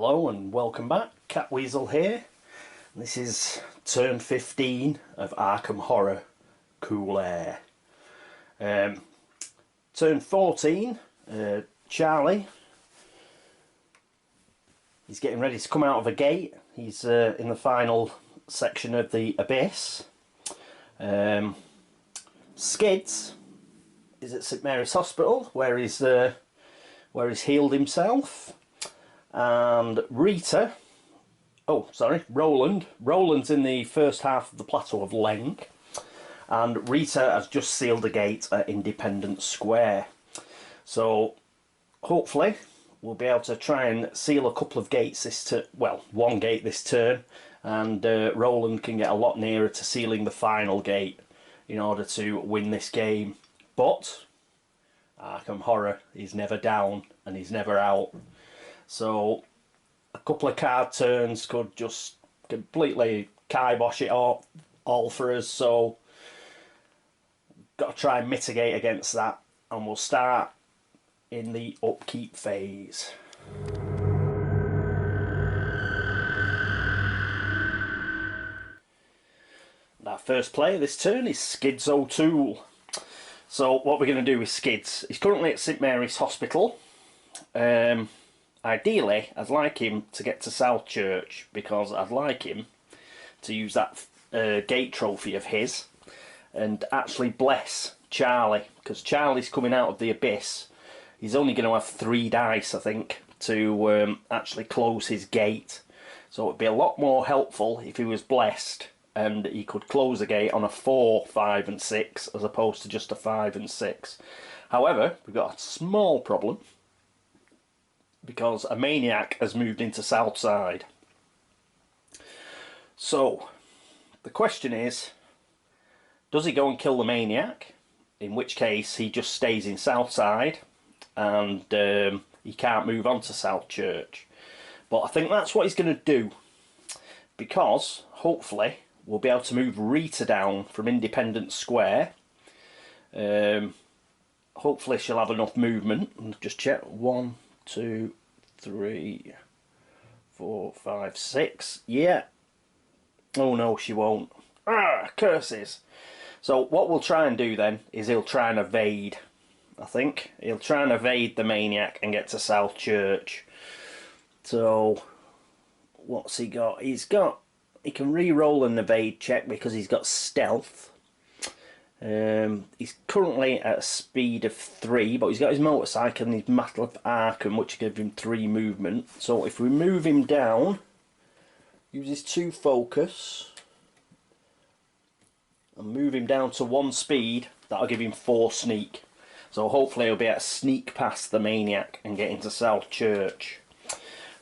Hello and welcome back, Catweazle here. This is turn 15 of Arkham Horror Cool Air. Turn 14, Charlie, he's getting ready to come out of a gate. He's in the final section of the Abyss. Skids is at St Mary's Hospital where he's healed himself. And Rita, Roland's in the first half of the Plateau of Leng, and Rita has just sealed a gate at Independence Square. So hopefully we'll be able to try and seal a couple of gates one gate this turn, and Roland can get a lot nearer to sealing the final gate in order to win this game. But Arkham Horror is never down and he's never out. So a couple of card turns could just completely kibosh it all for us. So got to try and mitigate against that, and we'll start in the upkeep phase. Our first player this turn is Skids O'Toole. So what we're going to do with Skids, he's currently at St Mary's Hospital. Ideally, I'd like him to get to South Church, because I'd like him to use that gate trophy of his and actually bless Charlie, because Charlie's coming out of the Abyss. He's only going to have 3 dice, I think, to actually close his gate. So it'd be a lot more helpful if he was blessed and he could close the gate on a 4, 5 and 6 as opposed to just a 5 and 6. However, we've got a small problem, because a maniac has moved into Southside. So the question is, does he go and kill the maniac, in which case he just stays in Southside and he can't move on to South Church? But I think that's what he's going to do, because hopefully we'll be able to move Rita down from Independence Square. Hopefully she'll have enough movement. And just check. 1, 2, 3, 4, 5, 6. Yeah. Oh no, she won't. Ah, curses. So what we'll try and do then is he'll try and evade. I think he'll try and evade the maniac and get to South Church. So what's he got? He can re-roll an evade check because he's got stealth. He's currently at a speed of 3, but he's got his motorcycle and his Mantle of Arkham, which gives him 3 movement. So if we move him down, uses 2 focus, and move him down to 1 speed, that'll give him 4 sneak. So hopefully he'll be able to sneak past the maniac and get into South Church.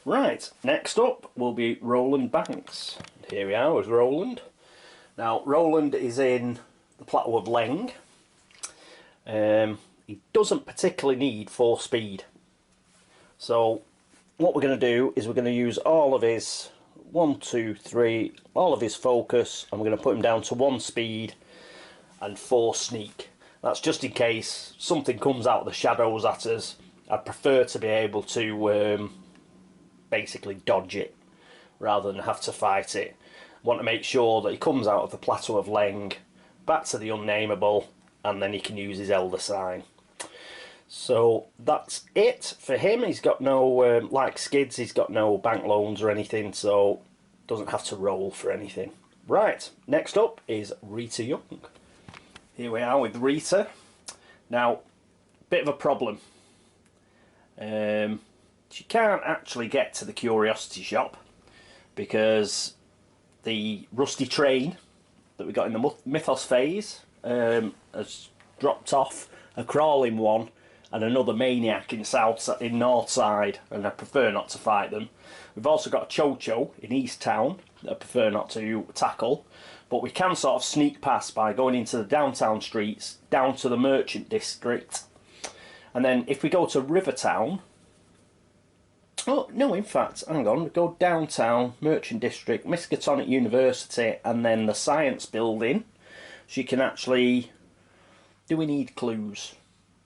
Right, next up will be Roland Banks. Here we are with Roland. Now Roland is in the Plateau of Leng. He doesn't particularly need 4 speed. So what we're going to do is we're going to use all of his 1, 2, 3, all of his focus, and we're going to put him down to 1 speed and 4 sneak. That's just in case something comes out of the shadows at us. I'd prefer to be able to basically dodge it rather than have to fight it. Want to make sure that he comes out of the Plateau of Leng back to the unnameable, and then he can use his Elder Sign. So that's it for him. He's got no, like Skids, he's got no bank loans or anything, so doesn't have to roll for anything. Right, next up is Rita Young. Here we are with Rita. Now, bit of a problem. She can't actually get to the Curiosity Shop because the rusty train that we got in the Mythos Phase has dropped off a crawling one and another maniac in Northside, and I prefer not to fight them. We've also got a Cho-Cho in East Town that I prefer not to tackle, but we can sort of sneak past by going into the downtown streets down to the Merchant District, and then if we go to Rivertown, oh no, in fact, hang on, we go downtown, Merchant District, Miskatonic University, and then the Science Building. She can actually... Do we need clues?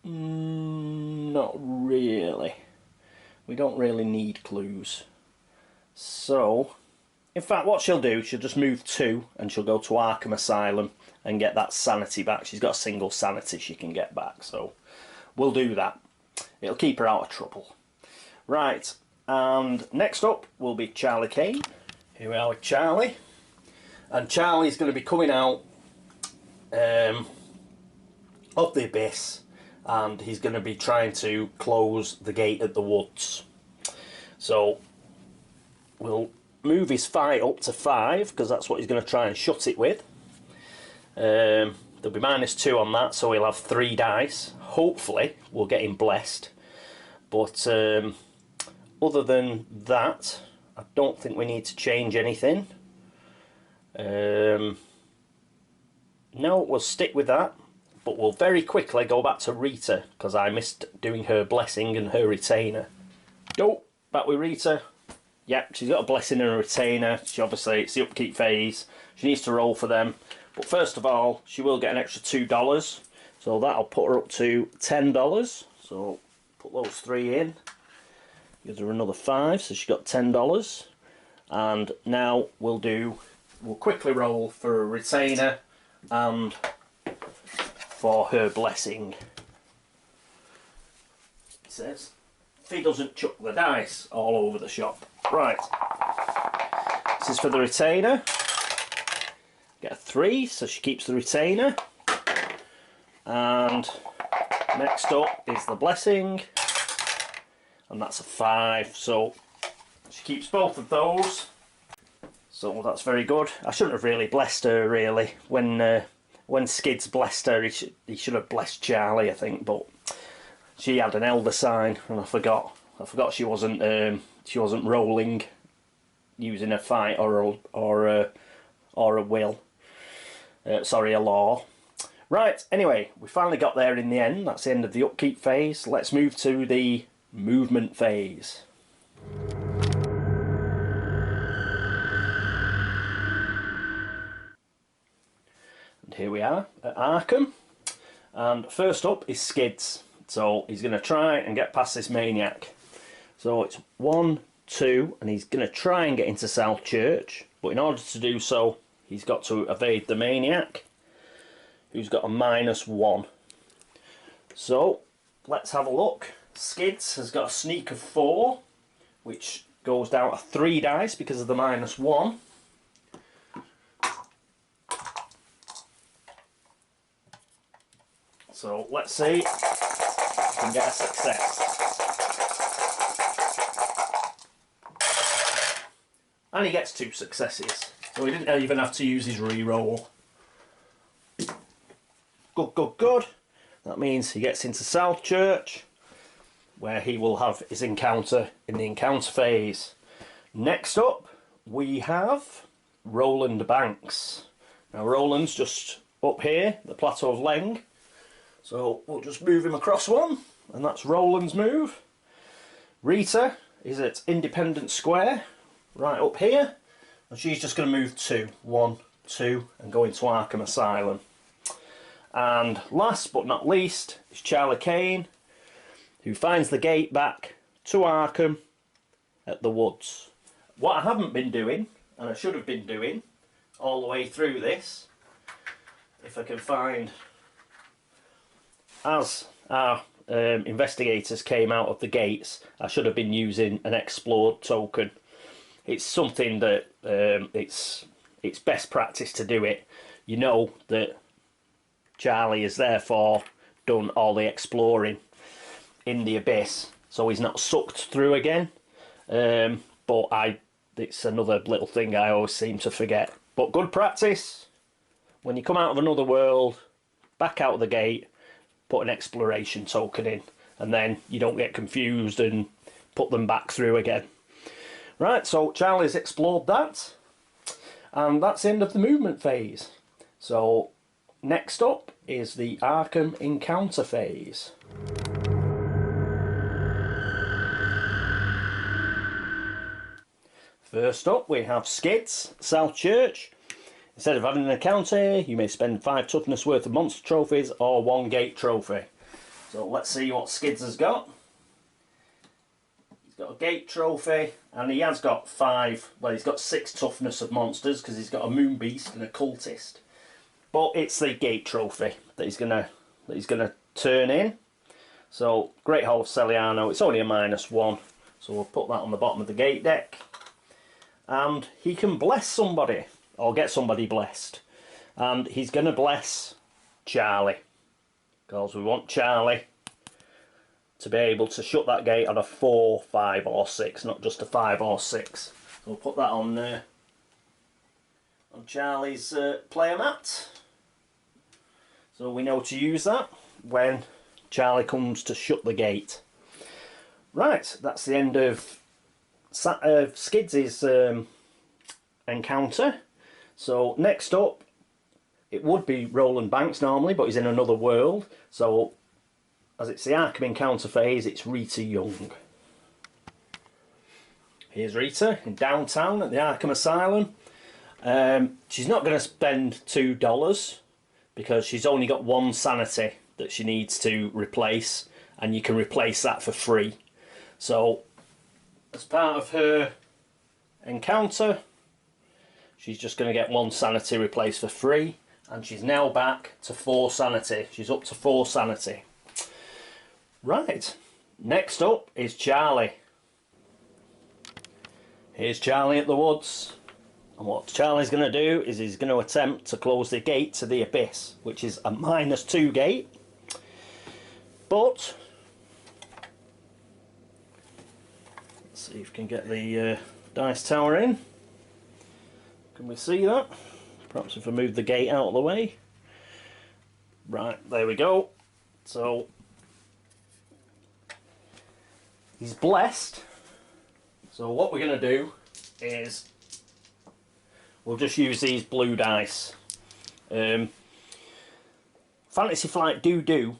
Not really. We don't really need clues. So, in fact, what she'll do, she'll just move 2 and she'll go to Arkham Asylum and get that sanity back. She's got a single sanity she can get back, so we'll do that. It'll keep her out of trouble. Right, and next up will be Charlie Kane. Here we are with Charlie. And Charlie's going to be coming out of the abyss, and he's going to be trying to close the gate at the woods. So we'll move his fight up to 5 because that's what he's going to try and shut it with. There'll be -2 on that, so he'll have 3 dice. Hopefully we'll get him blessed, but other than that I don't think we need to change anything. No, we'll stick with that, but we'll very quickly go back to Rita because I missed doing her blessing and her retainer. Go back with Rita. Yep, she's got a blessing and a retainer. She obviously, it's the upkeep phase, she needs to roll for them, but first of all she will get an extra $2, so that'll put her up to $10. So put those 3 in, gives her another 5, so she got $10. And now we'll quickly roll for a retainer and for her blessing. It says, if he doesn't chuck the dice all over the shop. Right, this is for the retainer. Get a 3, so she keeps the retainer. And next up is the blessing, and that's a 5, so she keeps both of those. So that's very good. I shouldn't have really blessed her, really. When Skids blessed her, he should have blessed Charlie, I think, but she had an elder sign and I forgot she wasn't rolling using a fight or a will. Sorry, a law. Right, anyway, we finally got there in the end. That's the end of the upkeep phase. Let's move to the movement phase. And here we are at Arkham. And first up is Skids. So he's going to try and get past this maniac. So it's 1, 2, and he's going to try and get into South Church. But in order to do so, he's got to evade the maniac, who's got a -1. So let's have a look. Skids has got a sneak of 4, which goes down to 3 dice because of the -1. So let's see if we can get a success. And he gets 2 successes. So he didn't even have to use his re-roll. Good, good, good. That means he gets into South Church, where he will have his encounter in the encounter phase. Next up, we have Roland Banks. Now Roland's just up here, the Plateau of Leng. So we'll just move him across 1, and that's Roland's move. Rita is at Independence Square, right up here, and she's just going to move 2, 1, 2, and go into Arkham Asylum. And last but not least is Charlie Kane, who finds the gate back to Arkham at the woods. What I haven't been doing, and I should have been doing all the way through this, if I can find, as our investigators came out of the gates, I should have been using an explored token. It's something that it's best practice to do it. You know that Charlie has therefore done all the exploring in the abyss, so he's not sucked through again. But it's another little thing I always seem to forget. But good practice. When you come out of another world, back out of the gate, put an exploration token in, and then you don't get confused and put them back through again. Right, so Charlie's explored that, and that's the end of the movement phase. So next up is the Arkham encounter phase. First up we have Skids, South Church. Instead of having an encounter, you may spend 5 toughness worth of monster trophies or 1 gate trophy. So let's see what Skids has got. He's got a gate trophy, and he has got 5, well he's got 6 toughness of monsters because he's got a moon beast and a cultist. But it's the gate trophy that he's gonna turn in. So Great Hall of Celiano, it's only a -1, so we'll put that on the bottom of the gate deck. And he can bless somebody, or get somebody blessed. And he's going to bless Charlie, because we want Charlie to be able to shut that gate on a 4, 5 or 6, not just a 5 or 6. So we'll put that on Charlie's player mat. So we know to use that when Charlie comes to shut the gate. Right, that's the end of Skids' encounter. So next up, it would be Roland Banks normally, but he's in another world. So as it's the Arkham encounter phase, it's Rita Young. Here's Rita in downtown at the Arkham Asylum. She's not going to spend $2 because she's only got 1 sanity that she needs to replace, and you can replace that for free. So as part of her encounter, she's just going to get 1 sanity replaced for free, and she's now back to 4 sanity. She's up to 4 sanity. Right, next up is Charlie. Here's Charlie at the woods, and what Charlie's going to do is he's going to attempt to close the gate to the abyss, which is a -2 gate. But let's see if we can get the dice tower in. Can we see that? Perhaps if I move the gate out of the way. Right, there we go. So he's blessed. So what we're going to do is we'll just use these blue dice. Fantasy Flight do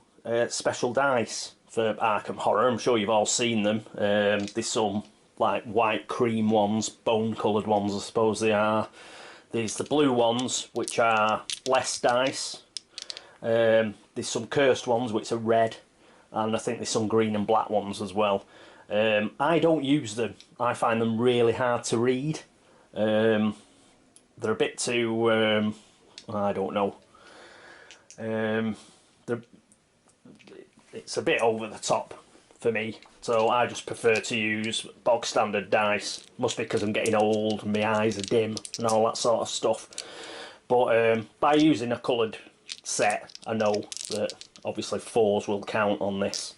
special dice for Arkham Horror. I'm sure you've all seen them. There's some like white cream ones, bone coloured ones I suppose they are. There's the blue ones which are less dice. There's some cursed ones which are red, and I think there's some green and black ones as well. I don't use them. I find them really hard to read. They're a bit too I don't know. It's a bit over the top for me, so I just prefer to use bog standard dice. Must be because I'm getting old and my eyes are dim and all that sort of stuff. But by using a coloured set, I know that obviously 4s will count on this,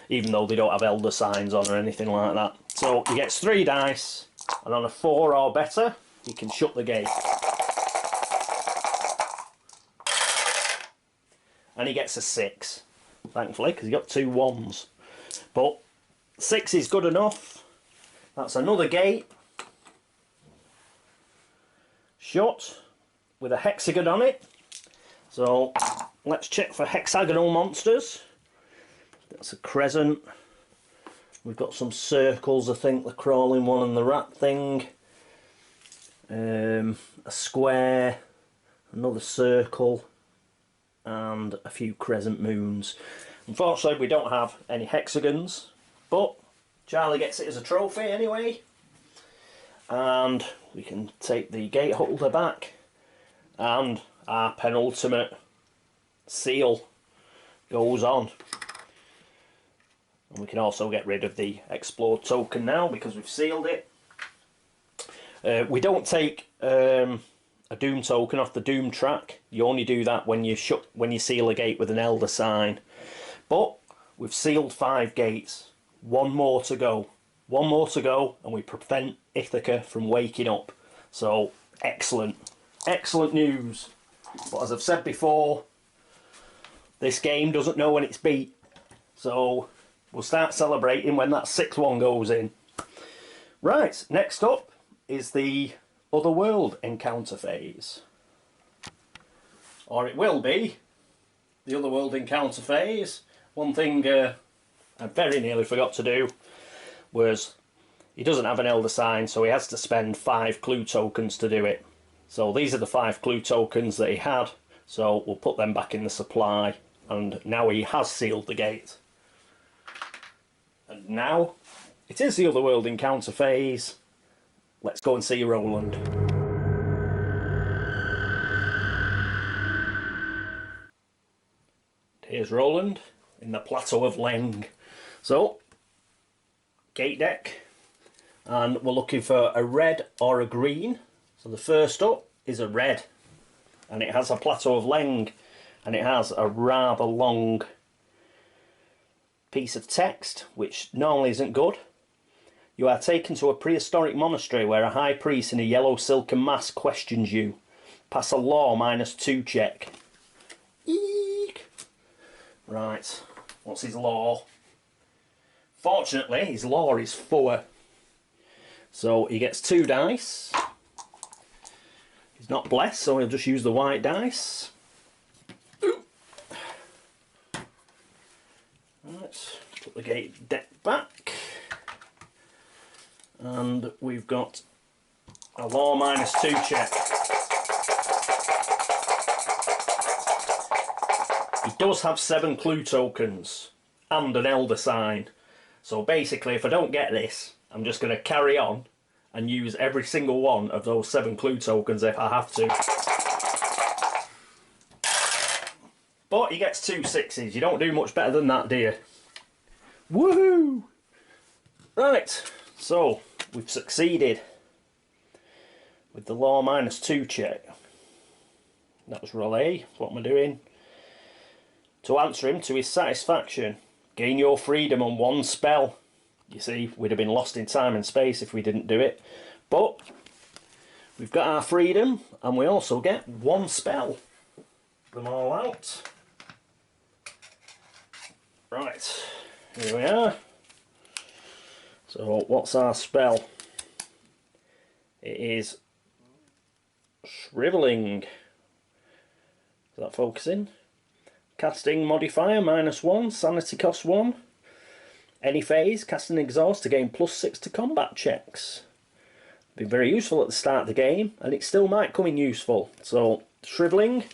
even though they don't have elder signs on or anything like that. So he gets 3 dice, and on a 4 or better, he can shut the gate. And he gets a 6, thankfully, because he got 2 1s. But 6 is good enough. That's another gate. Shut with a hexagon on it. So let's check for hexagonal monsters. That's a crescent. We've got some circles, I think, the crawling one and the rat thing. A square, another circle, and a few crescent moons. Unfortunately, we don't have any hexagons, but Charlie gets it as a trophy anyway. And we can take the gate holder back, and our penultimate seal goes on. And we can also get rid of the explode token now because we've sealed it. We don't take a doom token off the doom track. You only do that when you seal a gate with an elder sign. But we've sealed 5 gates. 1 more to go. 1 more to go, and we prevent Ithaca from waking up. So excellent, excellent news. But as I've said before, this game doesn't know when it's beat. So we'll start celebrating when that 6th one goes in. Right, next up is the Otherworld encounter phase. Or it will be the Otherworld encounter phase. One thing I very nearly forgot to do was he doesn't have an elder sign, so he has to spend 5 clue tokens to do it. So these are the 5 clue tokens that he had, so we'll put them back in the supply, and now he has sealed the gate. And now it is the Otherworld encounter phase. Let's go and see Roland. Here's Roland in the Plateau of Leng. So, gate deck, and we're looking for a red or a green. So the first up is a red, and it has a Plateau of Leng, and it has a rather long piece of text, which normally isn't good. You are taken to a prehistoric monastery where a high priest in a yellow silken mask questions you. Pass a law -2 check. Eek. Right, what's his law? Fortunately, his law is 4. So he gets 2 dice. He's not blessed, so he'll just use the white dice. Right, put the gate deck back. And we've got a law -2 check. He does have 7 clue tokens and an elder sign. So basically, if I don't get this, I'm just going to carry on and use every single one of those 7 clue tokens if I have to. But he gets 2 6s. You don't do much better than that, do you? Woohoo! Right, so we've succeeded with the law -2 check. That was roll A. What am I doing? To answer him to his satisfaction, gain your freedom on 1 spell. You see, we'd have been lost in time and space if we didn't do it. But we've got our freedom, and we also get 1 spell. Them all out. Right, here we are. So what's our spell? It is Shriveling. Is that focusing? Casting modifier -1, sanity cost 1. Any phase, cast an exhaust to gain +6 to combat checks. Be very useful at the start of the game, and it still might come in useful. So, Shriveling.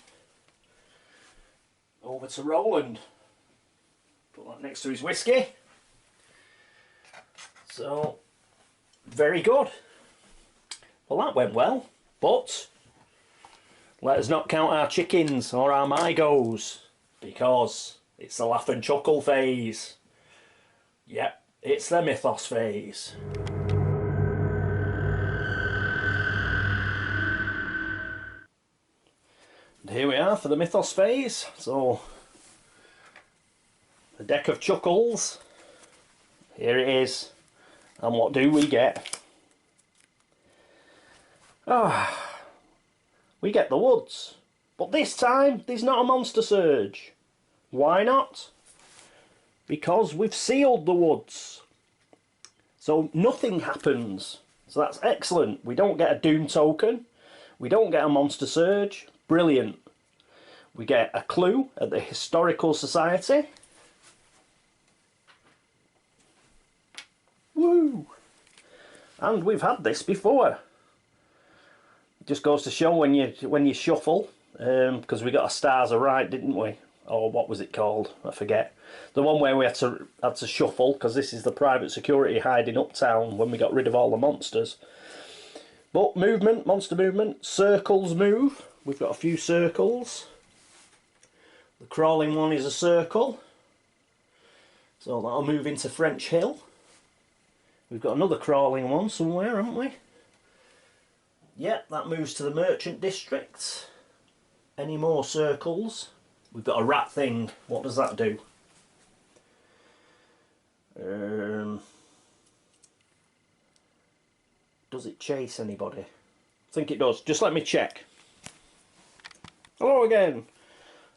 Over to Roland. Put that next to his whiskey. So, very good. Well, that went well, but let us not count our chickens or our mygos, because it's the laugh and chuckle phase. Yep, it's the Mythos phase. And here we are for the Mythos phase. So, the deck of chuckles. Here it is. And what do we get? We get the woods. But this time, there's not a monster surge. Why not? Because we've sealed the woods. So nothing happens. So that's excellent. We don't get a doom token. We don't get a monster surge. Brilliant. We get a clue at the Historical Society. Woo! And we've had this before. It just goes to show when you shuffle, because we got a Stars of Right, didn't we? Or what was it called? I forget. The one where we had to shuffle, because this is the private security hiding uptown when we got rid of all the monsters. But movement, monster movement, circles move. We've got a few circles. The crawling one is a circle. So that'll move into French Hill. We've got another crawling one somewhere, haven't we? Yep, that moves to the Merchant District. Any more circles? We've got a rat thing. What does that do? Does it chase anybody? I think it does. Just let me check. Hello again.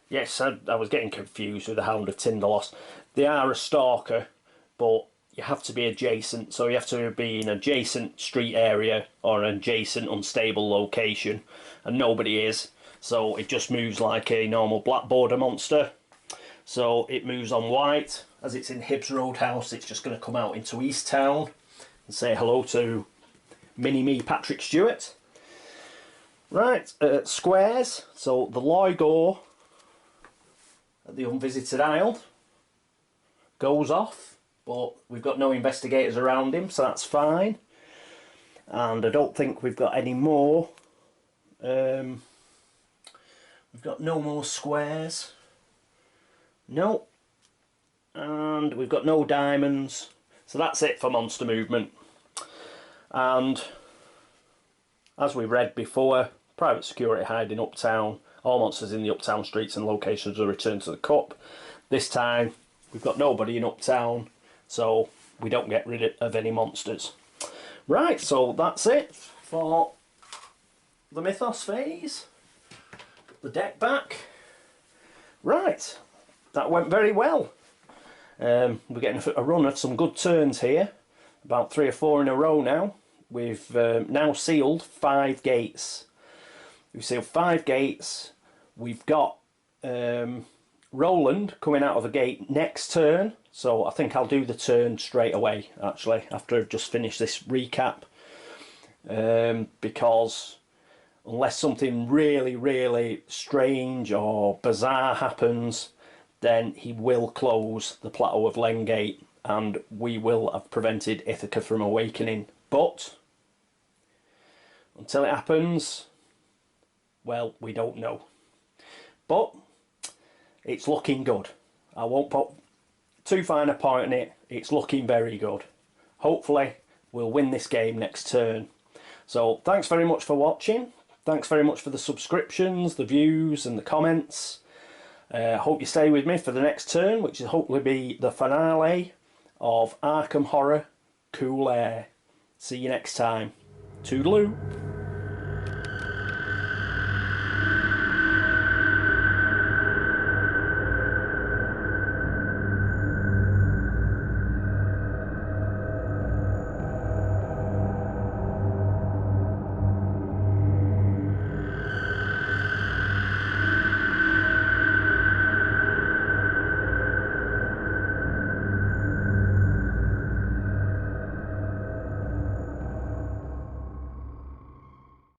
Yes, I was getting confused with the Hound of Tinderlost. They are a stalker, but you have to be adjacent. So you have to be in an adjacent street area or an adjacent unstable location, and nobody is. So it just moves like a normal black border monster. So it moves on white. As it's in Hibbs Roadhouse, it's just going to come out into East Town and say hello to Mini-Me Patrick Stewart. Right, squares. So the Loigor at the Unvisited Isle goes off but we've got no investigators around him, so that's fine. And I don't think we've got any more. We've got no more squares. No. And we've got no diamonds. So that's it for monster movement. And as we read before, private security hiding uptown. All monsters in the uptown streets and locations are returned to the cup. This time we've got nobody in uptown, so we don't get rid of any monsters. Right, so that's it for the Mythos phase. Put the deck back. Right, that went very well. We're getting a run of some good turns here, about 3 or 4 in a row now. We've now sealed 5 gates. We've sealed 5 gates. We've got Roland coming out of a gate next turn, so I think I'll do the turn straight away, actually, after I've just finished this recap, because unless something really, really strange or bizarre happens, then he will close the Plateau of Leng gate, and we will have prevented Ithaca from awakening. But until it happens, well, we don't know. But it's looking good. I won't put too fine a point on it. It's looking very good. Hopefully we'll win this game next turn. So thanks very much for watching. Thanks very much for the subscriptions, the views and the comments. Hope you stay with me for the next turn, which will hopefully be the finale of Arkham Horror Cool Air. See you next time. Toodaloo.